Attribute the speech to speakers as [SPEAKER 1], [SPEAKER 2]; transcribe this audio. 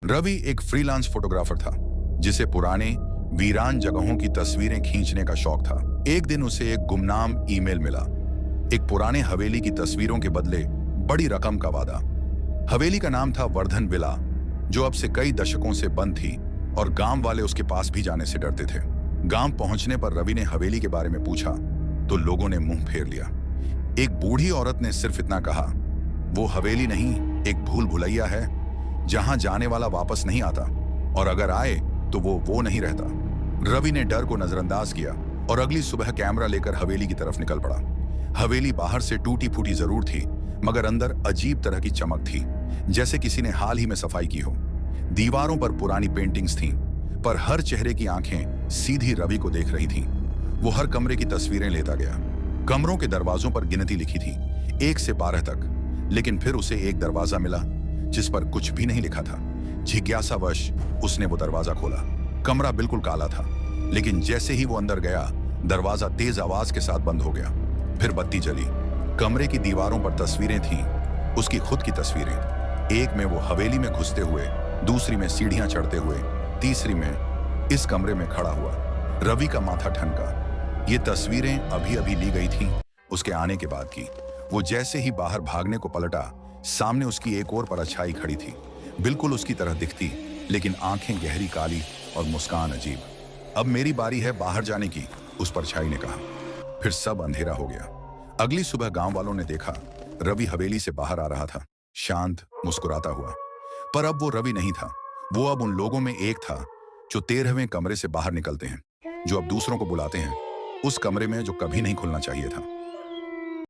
[SPEAKER 1] रवि एक freelance photographer था जिसे पुराने वीरान जगहों की तस्वीरें खींचने का शौक था। एक दिन उसे एक गुमनाम ईमेल मिला, एक पुराने हवेली की तस्वीरों के बदले बड़ी रकम का वादा। हवेली का नाम था वर्धन विला, जो अब से कई दशकों से बंद थी और गांव वाले उसके पास भी जाने से डरते थे। गांव पहुंचने पर रवि ने हवेली के बारे में पूछा तो लोगों ने मुंह फेर लिया। एक बूढ़ी औरत ने सिर्फ इतना कहा, वो हवेली नहीं, एक भूल भुलैया है जहां जाने वाला वापस नहीं आता, और अगर आए तो वो नहीं रहता। रवि ने डर को नजरअंदाज किया और अगली सुबह कैमरा लेकर हवेली की तरफ निकल पड़ा। हवेली बाहर से टूटी फूटी जरूर थी, मगर अंदर अजीब तरह की चमक थी, जैसे किसी ने हाल ही में सफाई की हो। दीवारों पर पुरानी पेंटिंग्स थीं, पर हर चेहरे की आंखें सीधी रवि को देख रही थीं। वो हर कमरे की तस्वीरें लेता गया। कमरों के दरवाजों पर गिनती लिखी थी, 1 से 12 तक, लेकिन फिर उसे एक दरवाजा मिला जिस पर कुछ भी नहीं लिखा था। जिज्ञासावश उसने वो दरवाजा खोला। कमरा बिल्कुल काला था, लेकिन जैसे ही वो अंदर गया, दरवाजा तेज आवाज के साथ बंद हो गया। फिर बत्ती जली। कमरे की दीवारों पर तस्वीरें थीं, उसकी खुद की तस्वीरें। एक में वो हवेली में घुसते हुए, दूसरी में सीढ़ियां चढ़ते हुए, तीसरी में इस कमरे में खड़ा हुआ। रवि का माथा ठनका। ये तस्वीरें अभी अभी ली गई थीं, उसके आने के बाद की। वो जैसे ही बाहर भागने को पलटा, सामने उसकी एक और परछाई खड़ी थी, बिल्कुल उसकी तरह दिखती, लेकिन आंखें गहरी काली और मुस्कान अजीब। अब मेरी बारी है बाहर जाने की, उस परछाई ने कहा। फिर सब अंधेरा हो गया। अगली सुबह गांव वालों ने देखा, रवि हवेली से बाहर आ रहा था, शांत, मुस्कुराता हुआ। पर अब वो रवि नहीं था। वो अब उन लोगों में एक था जो 13वें कमरे से बाहर निकलते हैं, जो अब दूसरों को बुलाते हैं, उस कमरे में जो कभी नहीं खुलना चाहिए था।